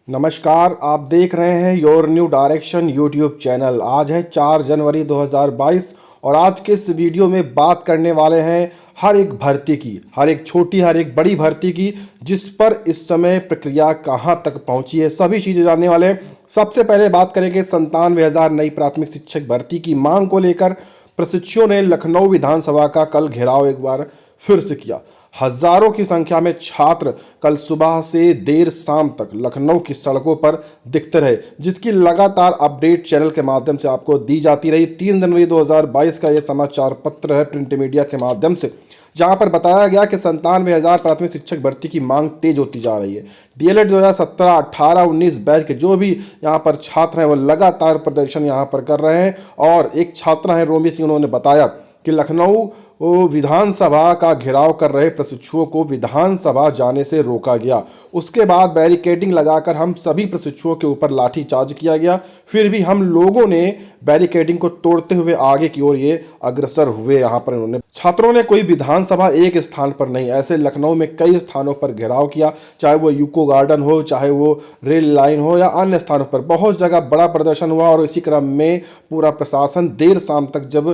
नमस्कार, आप देख रहे हैं your new direction YouTube channel. आज है 4 जनवरी 2022 और आज के इस वीडियो में बात करने वाले हैं हर एक भर्ती की, हर एक छोटी हर एक बड़ी भर्ती की, जिस पर इस समय प्रक्रिया कहां तक पहुंची है, सभी चीज़ें जानने वाले हैं। सबसे पहले बात करेंगे 97,000 नई प्राथमिक शिक्षक भर्ती की मांग को लेकर प्रशिक्षुओं ने लखनऊ विधानसभा का कल घेराव एक बार फिर से किया। हजारों की संख्या में छात्र कल सुबह से देर शाम तक लखनऊ की सड़कों पर दिखते रहे, जिसकी लगातार अपडेट चैनल के माध्यम से आपको दी जाती रही। 3 जनवरी 2022 का यह समाचार पत्र है प्रिंट मीडिया के माध्यम से, जहां पर बताया गया कि 97,000 प्राथमिक शिक्षक भर्ती की मांग तेज होती जा रही है। डीएलएड 2017, 18, 19 बैच के जो भी यहाँ पर छात्र हैं वो लगातार प्रदर्शन यहाँ पर कर रहे हैं। और एक छात्रा है रोमी सिंह, उन्होंने बताया कि लखनऊ विधानसभा का घेराव कर रहे प्रशिक्षुओं को विधानसभा जाने से रोका गया। उसके बाद बैरिकेडिंग लगाकर हम सभी प्रशिक्षुओं के ऊपर लाठीचार्ज किया गया। फिर भी हम लोगों ने बैरिकेडिंग को तोड़ते हुए आगे की ओर ये अग्रसर हुए। यहाँ पर उन्होंने छात्रों ने कोई विधानसभा एक स्थान पर नहीं, ऐसे लखनऊ में कई स्थानों पर घेराव किया, चाहे वो यूको गार्डन हो, चाहे वो रेल लाइन हो या अन्य स्थानों पर बहुत जगह बड़ा प्रदर्शन हुआ। और इसी क्रम में पूरा प्रशासन देर शाम तक जब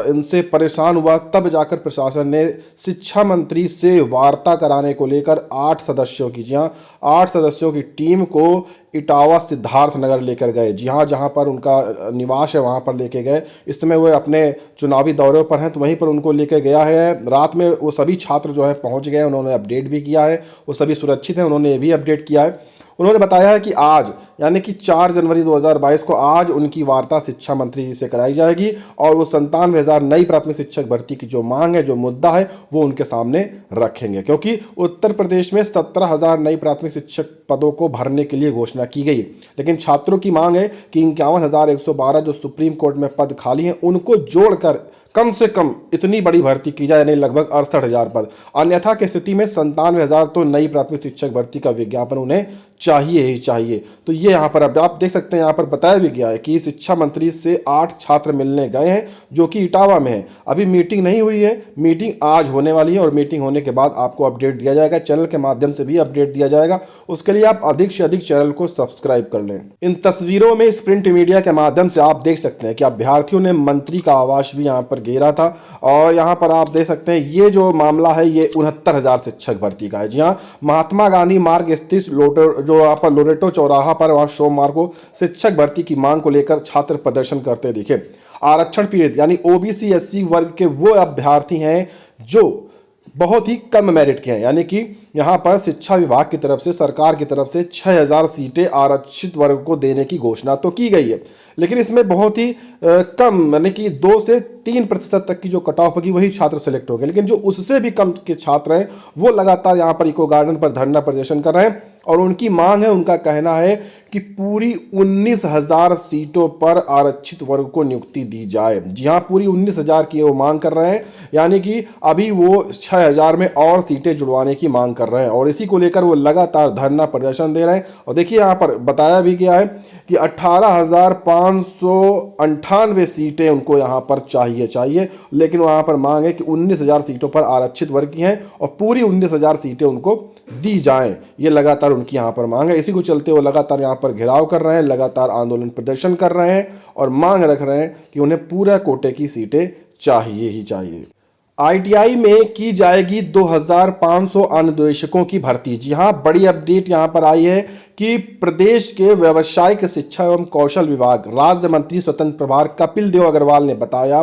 इनसे परेशान हुआ, तब जाकर प्रशासन ने शिक्षा मंत्री से वार्ता कराने को लेकर 8 सदस्यों की, जी हाँ 8 सदस्यों की टीम को इटावा सिद्धार्थ नगर लेकर गए। जी हाँ, जहाँ पर उनका निवास है वहाँ पर लेके गए। इस समय वो अपने चुनावी दौरे पर हैं, तो वहीं पर उनको लेके गया है। रात में वो सभी छात्र जो है पहुँच गए, उन्होंने अपडेट भी किया है, वो सभी सुरक्षित हैं, उन्होंने ये भी अपडेट किया है। उन्होंने बताया है कि आज यानी कि 4 जनवरी 2022 को आज उनकी वार्ता शिक्षा मंत्री जी से कराई जाएगी और वो 97,000 नई प्राथमिक शिक्षक भर्ती की जो मांग है, जो मुद्दा है, वो उनके सामने रखेंगे। क्योंकि उत्तर प्रदेश में 17,000 नई प्राथमिक शिक्षक पदों को भरने के लिए घोषणा की गई, लेकिन छात्रों की मांग है कि 51,112 जो सुप्रीम कोर्ट में पद खाली हैं उनको जोड़कर कम से कम इतनी बड़ी भर्ती की जाए, यानी लगभग 68,000 पद। अन्यथा की स्थिति में 97,000 तो नई प्राथमिक शिक्षक भर्ती का विज्ञापन उन्हें चाहिए ही चाहिए। तो ये यहाँ पर अब आप देख सकते हैं, यहाँ पर बताया भी गया है कि शिक्षा मंत्री से 8 छात्र मिलने गए हैं जो कि इटावा में है। अभी मीटिंग नहीं हुई है, मीटिंग आज होने वाली है और मीटिंग होने के बाद आपको अपडेट दिया जाएगा, चैनल के माध्यम से भी अपडेट दिया जाएगा। उसके लिए आप अधिक से अधिक चैनल को सब्सक्राइब कर लें। इन तस्वीरों में प्रिंट मीडिया के माध्यम से आप देख सकते हैं कि अभ्यर्थियों ने मंत्री का आवास भी यहाँ पर घेरा था। और यहाँ पर आप देख सकते हैं ये जो मामला है ये 69,000 शिक्षक भर्ती का है। जी हाँ, महात्मा गांधी मार्ग स्थित जो यहाँ पर लोरेटो चौराहा पर वहाँ सोमवार को शिक्षक भर्ती की मांग को लेकर छात्र प्रदर्शन करते दिखे। आरक्षण पीड़ित यानी ओबीसी एससी वर्ग के वो अभ्यर्थी हैं जो बहुत ही कम मेरिट के हैं, यानी कि यहाँ पर शिक्षा विभाग की तरफ से, सरकार की तरफ से 6,000 सीटें आरक्षित वर्ग को देने की घोषणा तो की गई है, लेकिन इसमें बहुत ही कम यानी कि 2 से 3% तक की जो कट ऑफ होगी वही छात्र सेलेक्ट हो गए। लेकिन जो उससे भी कम के छात्र हैं वो लगातार यहाँ पर इको गार्डन पर धरना प्रदर्शन कर रहे हैं और उनकी मांग है, उनका कहना है कि पूरी 19,000 सीटों पर आरक्षित वर्ग को नियुक्ति दी जाए। जी हाँ, पूरी 19,000 की वो मांग कर रहे हैं, यानी कि अभी वो 6,000 में और सीटें जुड़वाने की मांग कर रहे हैं और इसी को लेकर वो लगातार धरना प्रदर्शन दे रहे हैं। और देखिए यहाँ पर बताया भी गया है कि 18,598 सीटें उनको यहाँ पर चाहिए, लेकिन वहाँ पर मांग है कि 19,000 सीटों पर आरक्षित वर्ग की हैं और पूरी 19,000 सीटें उनको दी जाएं। ये लगातार उनकी यहाँ पर मांग है। इसी को चलते वो लगातार यहाँ पर घेराव कर रहे हैं, लगातार आंदोलन प्रदर्शन कर रहे हैं और मांग रख रहे हैं कि उन्हें पूरा कोटे की सीटें चाहिए ही चाहिए। आईटीआई में की जाएगी 2,500 अनुदेशकों की भर्ती। जी हाँ, बड़ी अपडेट यहाँ पर आई है कि प्रदेश के व्यावसायिक शिक्षा एवं कौशल विभाग राज्य मंत्री स्वतंत्र प्रभार कपिल देव अग्रवाल ने बताया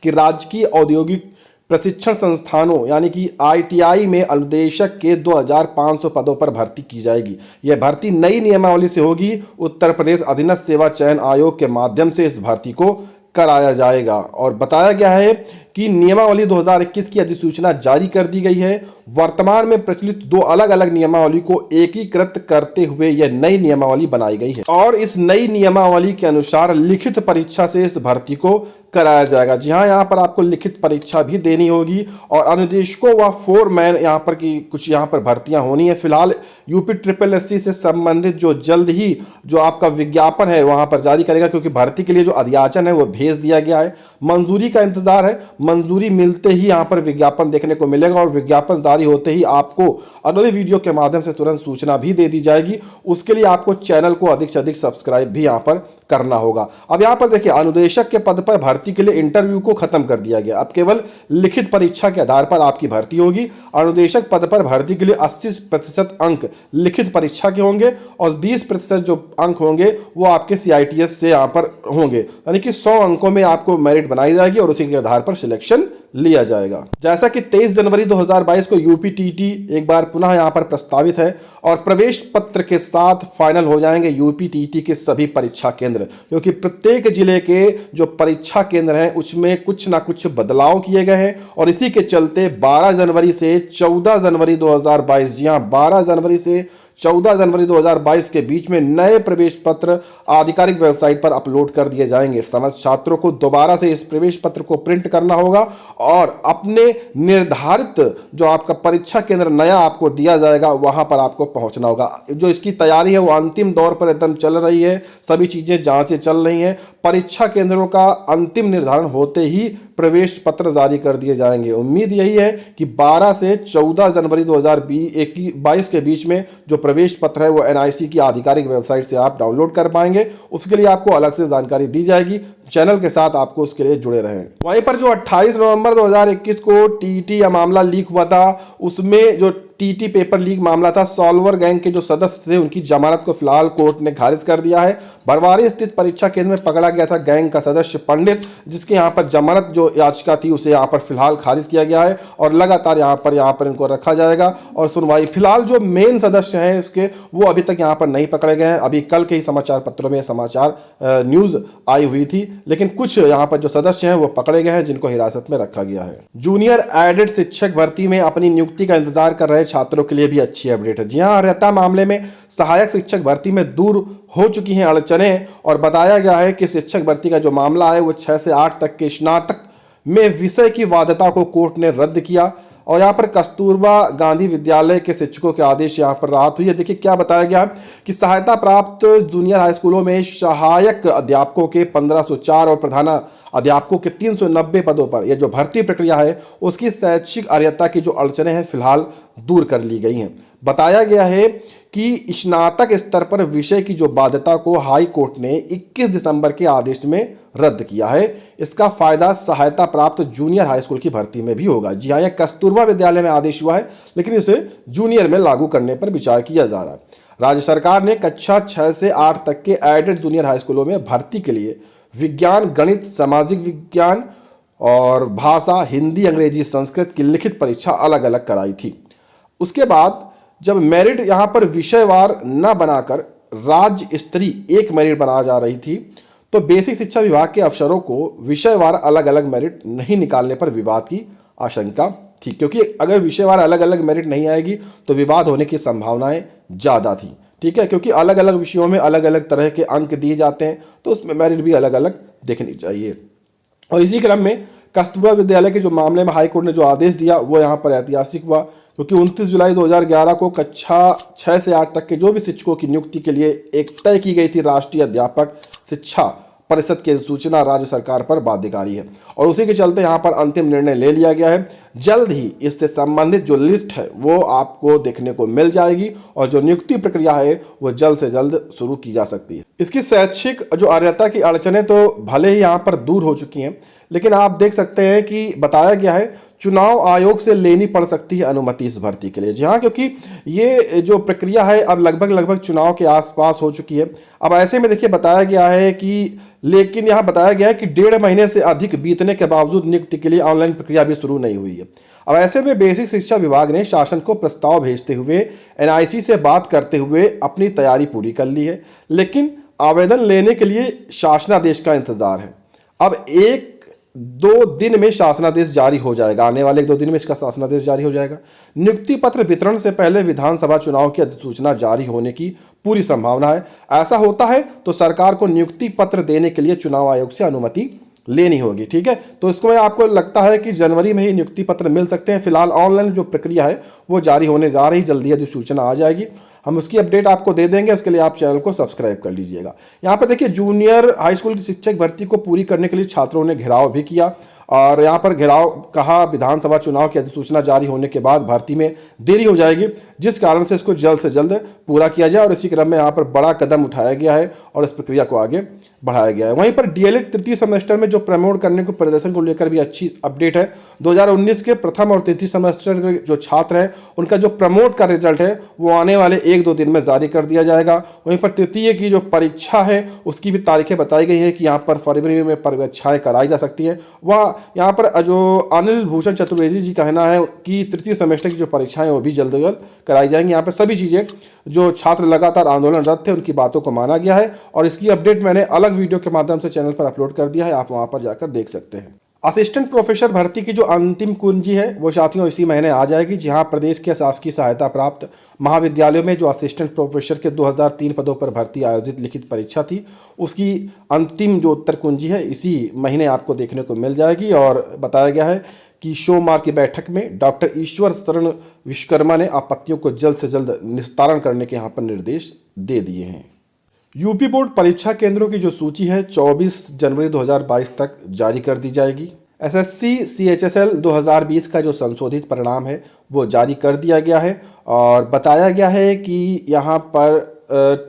कि राजकीय औद्योगिक प्रशिक्षण संस्थानों यानी कि आईटीआई में अनुदेशक के 2,500 पदों पर भर्ती की जाएगी। यह भर्ती नई नियमावली से होगी। उत्तर प्रदेश अधीनस्थ सेवा चयन आयोग के माध्यम से इस भर्ती को कराया जाएगा और बताया गया है कि नियमावली 2021 की अधिसूचना जारी कर दी गई है। वर्तमान में प्रचलित 2 अलग अलग नियमावली को एकीकृत करते हुए यह नई नियमावली बनाई गई है और इस नई नियमावली के अनुसार लिखित परीक्षा से इस भर्ती को कराया जाएगा। जी हाँ, यहाँ पर आपको लिखित परीक्षा भी देनी होगी और अनुदेशकों व फोरमैन यहाँ पर की कुछ यहाँ पर भर्तियां होनी है। फिलहाल यूपी SSSC से संबंधित जो जल्द ही जो आपका विज्ञापन है वहाँ पर जारी करेगा, क्योंकि भर्ती के लिए जो अध्याचन है वो भेज दिया गया है। मंजूरी का इंतजार है, मंजूरी मिलते ही यहाँ पर विज्ञापन देखने को मिलेगा और विज्ञापन जारी होते ही आपको अगले वीडियो के माध्यम से तुरंत सूचना भी दे दी जाएगी। उसके लिए आपको चैनल को अधिक से अधिक सब्सक्राइब भी यहाँ पर करना होगा। अब यहाँ पर देखिए, अनुदेशक के पद पर भर्ती के लिए इंटरव्यू को खत्म कर दिया गया। अब केवल लिखित परीक्षा के आधार पर आपकी भर्ती होगी। अनुदेशक पद पर भर्ती के लिए 80% अंक लिखित परीक्षा के होंगे और 20% जो अंक होंगे वो आपके CITS से यहाँ पर होंगे, यानी कि 100 अंकों में आपको मेरिट बनाई जाएगी और उसी के आधार पर सिलेक्शन लिया जाएगा। जैसा कि 23 जनवरी 2022 को UPTT एक बार पुनः यहां पर प्रस्तावित है और प्रवेश पत्र के साथ फाइनल हो जाएंगे UPTT के सभी परीक्षा केंद्र, क्योंकि प्रत्येक जिले के जो परीक्षा केंद्र हैं उसमें कुछ ना कुछ बदलाव किए गए हैं और इसी के चलते 12 जनवरी से 14 जनवरी 2022, जी हां 12 जनवरी से 14 जनवरी 2022 के बीच में नए प्रवेश पत्र आधिकारिक वेबसाइट पर अपलोड कर दिए जाएंगे। समस्त छात्रों को दोबारा से इस प्रवेश पत्र को प्रिंट करना होगा और अपने निर्धारित जो आपका परीक्षा केंद्र नया आपको दिया जाएगा वहां पर आपको पहुंचना होगा। जो इसकी तैयारी है वो अंतिम दौर पर एकदम चल रही है, सभी चीजें जांचें चल रही हैं। परीक्षा केंद्रों का अंतिम निर्धारण होते ही प्रवेश पत्र जारी कर दिए जाएंगे। उम्मीद यही है कि 12 से 14 जनवरी 2022 के बीच में जो प्रवेश पत्र है वो NIC की आधिकारिक वेबसाइट से आप डाउनलोड कर पाएंगे। उसके लिए आपको अलग से जानकारी दी जाएगी। चैनल के साथ आपको उसके लिए जुड़े रहें। वहीं पर जो 28 नवंबर 2021 को TT या मामला लीक हुआ था, उसमें जो TT पेपर लीक मामला था, सॉल्वर गैंग के जो सदस्य थे उनकी जमानत को फिलहाल कोर्ट ने खारिज कर दिया है। बरवारी स्थित परीक्षा केंद्र में पकड़ा गया था गैंग का सदस्य पंडित, जिसके यहाँ पर जमानत जो याचिका थी उसे यहाँ पर फिलहाल खारिज किया गया है और लगातार यहाँ पर इनको रखा जाएगा और सुनवाई। फिलहाल जो मेन सदस्य हैं इसके वो अभी तक यहाँ पर नहीं पकड़े गए हैं। अभी कल के ही समाचार पत्रों में समाचार न्यूज आई हुई थी, लेकिन कुछ यहाँ पर जो सदस्य हैं वो पकड़े गए हैं जिनको हिरासत में रखा गया है। जूनियर एडेड शिक्षक भर्ती में अपनी नियुक्ति का इंतजार कर रहे छात्रों के लिए भी अच्छी अपडेट है। जी हां, अर्हता मामले में सहायक शिक्षक भर्ती में दूर हो चुकी हैं अड़चनें और बताया गया है कि शिक्षक भर्ती का जो मामला है वो 6 से 8 तक के स्नातक में विषय की वाध्यता को कोर्ट ने रद्द किया और यहाँ पर कस्तूरबा गांधी विद्यालय के शिक्षकों के आदेश यहाँ पर राहत हुई है। देखिए क्या बताया गया कि सहायता प्राप्त जूनियर हाई स्कूलों में सहायक अध्यापकों के 1504 और प्रधान अध्यापकों के 390 पदों पर यह जो भर्ती प्रक्रिया है उसकी शैक्षिक अर्हता की जो अड़चनें हैं फिलहाल दूर कर ली गई हैं। बताया गया है कि स्नातक स्तर पर विषय की जो बाध्यता को हाई कोर्ट ने 21 दिसंबर के आदेश में रद्द किया है। इसका फायदा सहायता प्राप्त जूनियर हाई स्कूल की भर्ती में भी होगा। जी हाँ, यह कस्तूरबा विद्यालय में आदेश हुआ है, लेकिन इसे जूनियर में लागू करने पर विचार किया जा रहा है। राज्य सरकार ने कक्षा 6 से 8 तक के एडेड जूनियर हाई स्कूलों में भर्ती के लिए विज्ञान, गणित, सामाजिक विज्ञान और भाषा, हिंदी, अंग्रेजी, संस्कृत की लिखित परीक्षा अलग अलग कराई थी। उसके बाद जब मेरिट यहाँ पर विषयवार न बनाकर राज्य स्तरीय एक मेरिट बनाया जा रही थी, तो बेसिक शिक्षा विभाग के अफसरों को विषयवार अलग अलग मेरिट नहीं निकालने पर विवाद की आशंका थी, क्योंकि अगर विषयवार अलग अलग मेरिट नहीं आएगी तो विवाद होने की संभावनाएं ज़्यादा थी। ठीक है, क्योंकि अलग अलग विषयों में अलग अलग तरह के अंक दिए जाते हैं, तो उसमें मेरिट भी अलग अलग देखनी चाहिए। और इसी क्रम में कस्तूरबा विद्यालय के जो मामले में हाईकोर्ट ने जो आदेश दिया वो यहाँ पर ऐतिहासिक हुआ, क्योंकि 29 जुलाई 2011 को कक्षा 6 से 8 तक के जो भी शिक्षकों की नियुक्ति के लिए एक तय की गई थी राष्ट्रीय अध्यापक शिक्षा परिषद की सूचना राज्य सरकार पर बाध्यकारी है और उसी के चलते यहाँ पर अंतिम निर्णय ले लिया गया है। जल्द ही इससे संबंधित जो लिस्ट है वो आपको देखने को मिल जाएगी और जो नियुक्ति प्रक्रिया है वो जल्द से जल्द शुरू की जा सकती है। इसकी शैक्षिक जो अर्हता की अड़चनें तो भले ही यहाँ पर दूर हो चुकी हैं, लेकिन आप देख सकते हैं कि बताया गया है चुनाव आयोग से लेनी पड़ सकती है अनुमति इस भर्ती के लिए। जी हाँ, क्योंकि ये जो प्रक्रिया है अब लगभग चुनाव के आसपास हो चुकी है। अब ऐसे में देखिए बताया गया है कि लेकिन यहाँ बताया गया है कि 1.5 महीने से अधिक बीतने के बावजूद नियुक्ति के लिए ऑनलाइन प्रक्रिया भी शुरू नहीं हुई है। अब ऐसे में बेसिक शिक्षा विभाग ने शासन को प्रस्ताव भेजते हुए NIC से बात करते हुए अपनी तैयारी पूरी कर ली है, लेकिन आवेदन लेने के लिए शासनादेश का इंतजार है। अब 1-2 दिन में शासनादेश जारी हो जाएगा, आने वाले 1-2 दिन में इसका शासनादेश जारी हो जाएगा। नियुक्ति पत्र वितरण से पहले विधानसभा चुनाव की अधिसूचना जारी होने की पूरी संभावना है। ऐसा होता है तो सरकार को नियुक्ति पत्र देने के लिए चुनाव आयोग से अनुमति लेनी होगी। ठीक है, तो इसको मैं आपको लगता है कि जनवरी में ही नियुक्ति पत्र मिल सकते हैं। फिलहाल ऑनलाइन जो प्रक्रिया है वो जारी होने जा रही, जल्दी अधिसूचना आ जाएगी, हम उसकी अपडेट आपको दे देंगे। उसके लिए आप चैनल को सब्सक्राइब कर लीजिएगा। यहाँ पर देखिए जूनियर हाई स्कूल की शिक्षक भर्ती को पूरी करने के लिए छात्रों ने घेराव भी किया और यहाँ पर घेराव कहा, विधानसभा चुनाव की अधिसूचना जारी होने के बाद भर्ती में देरी हो जाएगी, जिस कारण से इसको जल्द से जल्द पूरा किया जाए। और इसी क्रम में यहाँ पर बड़ा कदम उठाया गया है और इस प्रक्रिया को आगे बढ़ाया गया है। वहीं पर डीएलएड तृतीय सेमेस्टर में जो प्रमोट करने को प्रदर्शन को लेकर भी अच्छी अपडेट है। 2019 के प्रथम और तृतीय सेमेस्टर के जो छात्र हैं उनका जो प्रमोट का रिजल्ट है वो आने वाले 1-2 दिन में जारी कर दिया जाएगा। वहीं पर तृतीय की जो परीक्षा है उसकी भी तारीखें बताई गई है कि यहाँ पर फरवरी में परीक्षाएं कराई जा सकती है। वह यहाँ पर जो अनिल भूषण चतुर्वेदी जी का कहना है कि तृतीय सेमेस्टर की जो परीक्षाएं वो भी जल्द जल्द कराई जाएंगी। यहाँ पर सभी चीज़ें जो छात्र लगातार आंदोलनरत थे उनकी बातों को माना गया है और इसकी अपडेट मैंने अलग वीडियो के माध्यम से चैनल पर अपलोड कर दिया है, आप वहां पर जाकर देख सकते हैं। असिस्टेंट प्रोफेसर भर्ती की जो अंतिम कुंजी है वो साथियों इसी महीने आ जाएगी। जहां प्रदेश के शासकीय सहायता प्राप्त महाविद्यालयों में जो असिस्टेंट प्रोफेसर के 2003 पदों पर भर्ती आयोजित लिखित परीक्षा थी उसकी अंतिम जो उत्तर कुंजी है इसी महीने आपको देखने को मिल जाएगी। और बताया गया है कि सोमवार की बैठक में डॉक्टर ईश्वर शरण विश्वकर्मा ने आपत्तियों को जल्द से जल्द निस्तारण करने के यहाँ पर निर्देश दे दिए हैं। यूपी बोर्ड परीक्षा केंद्रों की जो सूची है 24 जनवरी 2022 तक जारी कर दी जाएगी। एसएससी सीएचएसएल 2020 का जो संशोधित परिणाम है वो जारी कर दिया गया है और बताया गया है कि यहाँ पर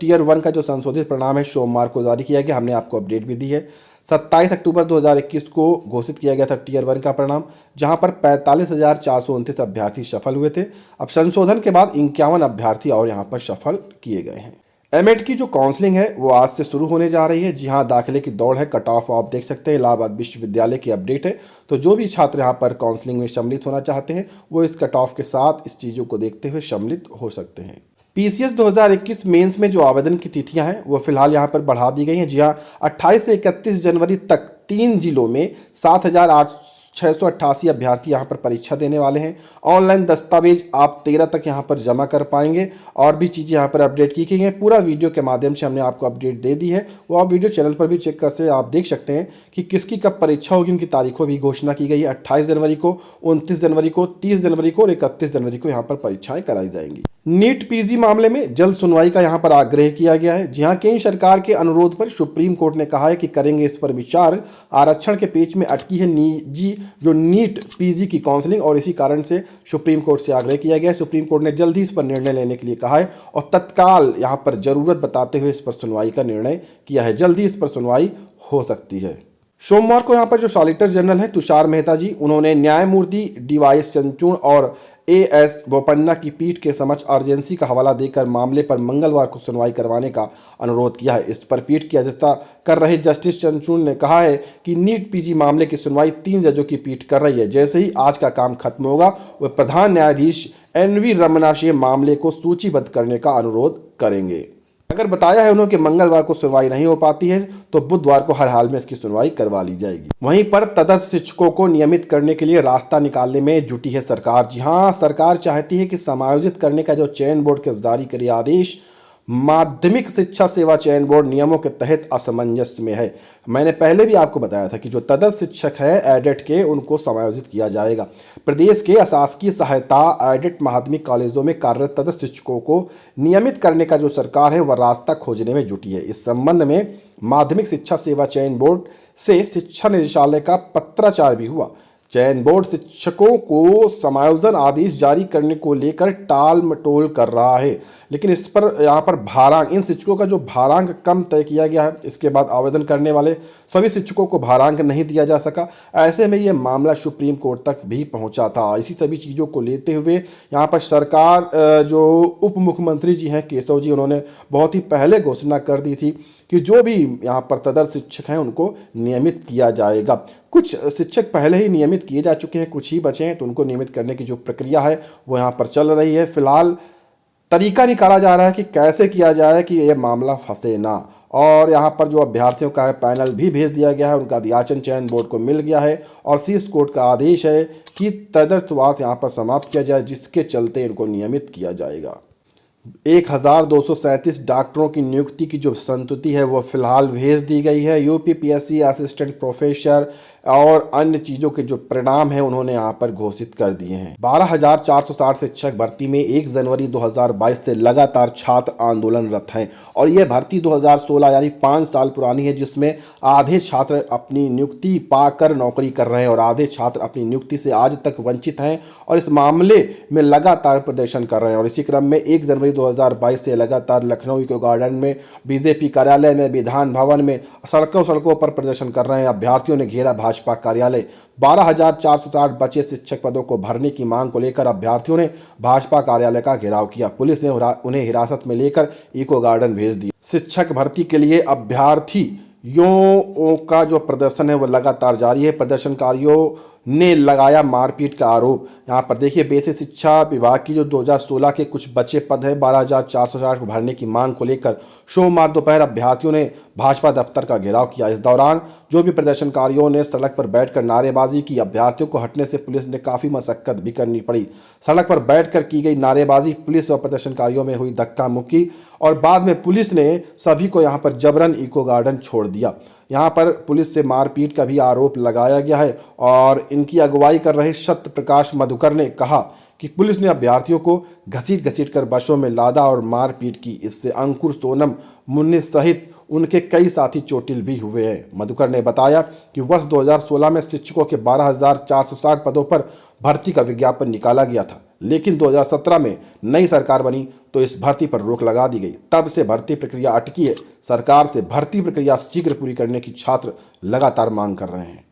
टियर 1 का जो संशोधित परिणाम है सोमवार को जारी किया गया। हमने आपको अपडेट भी दी है। 27 अक्टूबर 2021 को घोषित किया गया था टियर 1 का परिणाम, जहां पर 45,429 अभ्यर्थी सफल हुए थे। अब संशोधन के बाद 51 अभ्यर्थी और यहां पर सफल किए गए हैं। एमएड की जो काउंसलिंग है वो आज से शुरू होने जा रही है। जी हाँ, दाखिले की दौड़ है, कट ऑफ आप देख सकते हैं। इलाहाबाद विश्वविद्यालय की अपडेट है। तो जो भी छात्र यहाँ पर काउंसलिंग में सम्मिलित होना चाहते हैं वो इस कट ऑफ के साथ इस चीज़ों को देखते हुए सम्मिलित हो सकते हैं। पीसीएस 2021 मेंस में जो आवेदन की तिथियां हैं वो फिलहाल यहां पर बढ़ा दी गई हैं। जी हाँ, 28 से 31 जनवरी तक 3 जिलों में 7,688 अभ्यर्थी यहां पर परीक्षा देने वाले हैं। ऑनलाइन दस्तावेज आप 13 तक यहां पर जमा कर पाएंगे। और भी चीज़ें यहां पर अपडेट की गई हैं। पूरा वीडियो के माध्यम से हमने आपको अपडेट दे दी है, वो आप वीडियो चैनल पर भी चेक कर से आप देख सकते हैं कि किसकी कब परीक्षा होगी। उनकी तारीखों भी घोषणा की गई है। 28 जनवरी को, 29 जनवरी को, 30 जनवरी को और 31 जनवरी को यहाँ पर परीक्षाएं कराई जाएंगी। नीट पीजी मामले में जल्द सुनवाई का यहां पर आग्रह किया गया है। जहां केंद्र सरकार के अनुरोध पर सुप्रीम कोर्ट ने कहा है कि करेंगे इस पर विचार। आरक्षण के पेच में अटकी है निजी जो नीट पीजी की काउंसलिंग और इसी कारण से सुप्रीम कोर्ट से आग्रह किया गया है। सुप्रीम कोर्ट ने जल्द ही इस पर निर्णय लेने के लिए कहा है और तत्काल यहां पर जरूरत बताते हुए इस पर सुनवाई का निर्णय किया है। जल्द ही इस पर सुनवाई हो सकती है। सोमवार को यहाँ पर जो सॉलिसिटर जनरल है तुषार मेहता जी, उन्होंने न्यायमूर्ति डीवाई चंद्रचूड़ और एएस बोपन्ना की पीठ के समक्ष अर्जेंसी का हवाला देकर मामले पर मंगलवार को सुनवाई करवाने का अनुरोध किया है। इस पर पीठ की अध्यक्षता कर रहे जस्टिस चंद्रचूड़ ने कहा है कि नीट पीजी मामले की सुनवाई 3 जजों की पीठ कर रही है। जैसे ही आज का काम खत्म होगा वह प्रधान न्यायाधीश एनवी रमना से मामले को सूचीबद्ध करने का अनुरोध करेंगे। अगर बताया है उन्होंने कि मंगलवार को सुनवाई नहीं हो पाती है तो बुधवार को हर हाल में इसकी सुनवाई करवा ली जाएगी। वहीं पर तदस्थ शिक्षकों को नियमित करने के लिए रास्ता निकालने में जुटी है सरकार। जी हां, सरकार चाहती है कि समायोजित करने का जो चयन बोर्ड के जारी करे आदेश माध्यमिक शिक्षा सेवा चयन बोर्ड नियमों के तहत असमंजस में है। मैंने पहले भी आपको बताया था कि जो तदस्थ शिक्षक है एडेट के, उनको समायोजित किया जाएगा। प्रदेश के अशासकीय सहायता एडेट माध्यमिक कॉलेजों में कार्यरत तदस्थ शिक्षकों को नियमित करने का जो सरकार है वह रास्ता खोजने में जुटी है। इस संबंध में माध्यमिक शिक्षा सेवा चयन बोर्ड से शिक्षा निदेशालय का पत्राचार भी हुआ। चयन बोर्ड शिक्षकों को समायोजन आदेश जारी करने को लेकर टाल मटोल कर रहा है, लेकिन इस पर यहाँ पर भारांक, इन शिक्षकों का जो भारांक कम तय किया गया है, इसके बाद आवेदन करने वाले सभी शिक्षकों को भारांक नहीं दिया जा सका। ऐसे में ये मामला सुप्रीम कोर्ट तक भी पहुंचा था। इसी सभी चीज़ों को लेते हुए यहाँ पर सरकार जो उप मुख्यमंत्री जी हैं केशव जी, उन्होंने बहुत ही पहले घोषणा कर दी थी कि जो भी यहाँ पर तदस्थ शिक्षक हैं उनको नियमित किया जाएगा। कुछ शिक्षक पहले ही नियमित किए जा चुके हैं, कुछ ही बचे हैं, तो उनको नियमित करने की जो प्रक्रिया है वो यहाँ पर चल रही है। फिलहाल तरीका निकाला जा रहा है कि कैसे किया जाए कि ये मामला फंसे ना। और यहाँ पर जो अभ्यर्थियों का है पैनल भी भेज दिया गया है, उनका अध्याचन चयन बोर्ड को मिल गया है और शीर्ष कोर्ट का आदेश है कि तदर्थवाद यहाँ पर समाप्त किया जाए, जिसके चलते इनको नियमित किया जाएगा। 1237 डॉक्टरों की नियुक्ति की जो संस्तुति है वो फिलहाल भेज दी गई है। यूपीपीएससी असिस्टेंट प्रोफेसर और अन्य चीज़ों के जो परिणाम हैं उन्होंने यहाँ पर घोषित कर दिए हैं। 12,460 शिक्षक भर्ती में 1 जनवरी 2022 से लगातार छात्र आंदोलनरत हैं और ये भर्ती 2016 यानी 5 साल पुरानी है, जिसमें आधे छात्र अपनी नियुक्ति पाकर नौकरी कर रहे हैं और आधे छात्र अपनी नियुक्ति से आज तक वंचित हैं और इस मामले में लगातार प्रदर्शन कर रहे हैं। और इसी क्रम में 1 जनवरी 2022 से लगातार लखनऊ इको गार्डन में, बीजेपी कार्यालय में, विधान भवन में सड़कों पर प्रदर्शन कर रहे हैं। अभ्यर्थियों ने घेरा भाजपा कार्यालय। 12,460 बचे शिक्षक पदों को भरने की मांग को लेकर अभ्यर्थियों ने भाजपा कार्यालय का घेराव किया। पुलिस ने उन्हें हिरासत में लेकर इको गार्डन भेज दिया। शिक्षक भर्ती के लिए अभ्यर्थियों का जो प्रदर्शन है वो लगातार जारी है। प्रदर्शनकारियों ने लगाया मारपीट का आरोप। यहाँ पर देखिए, बेसिक शिक्षा विभाग की जो 2016 के कुछ बचे पद है 12,460 को भरने की मांग को लेकर सोमवार दोपहर अभ्यर्थियों ने भाजपा दफ्तर का घेराव किया। इस दौरान जो भी प्रदर्शनकारियों ने सड़क पर बैठकर नारेबाजी की। अभ्यर्थियों को हटने से पुलिस ने काफ़ी मशक्कत भी करनी पड़ी। सड़क पर बैठकर की गई नारेबाजी, पुलिस और प्रदर्शनकारियों में हुई धक्का मुक्की और बाद में पुलिस ने सभी को यहाँ पर जबरन इको गार्डन छोड़ दिया। यहाँ पर पुलिस से मारपीट का भी आरोप लगाया गया है और इनकी अगुवाई कर रहे सत्य प्रकाश मधुकर ने कहा कि पुलिस ने अभ्यर्थियों को घसीट कर बसों में लादा और मारपीट की। इससे अंकुर, सोनम, मुन्नी सहित उनके कई साथी चोटिल भी हुए हैं। मधुकर ने बताया कि वर्ष 2016 में शिक्षकों के 12,460 पदों पर भर्ती का विज्ञापन निकाला गया था, लेकिन 2017 में नई सरकार बनी तो इस भर्ती पर रोक लगा दी गई। तब से भर्ती प्रक्रिया अटकी है। सरकार से भर्ती प्रक्रिया शीघ्र पूरी करने की छात्र लगातार मांग कर रहे हैं।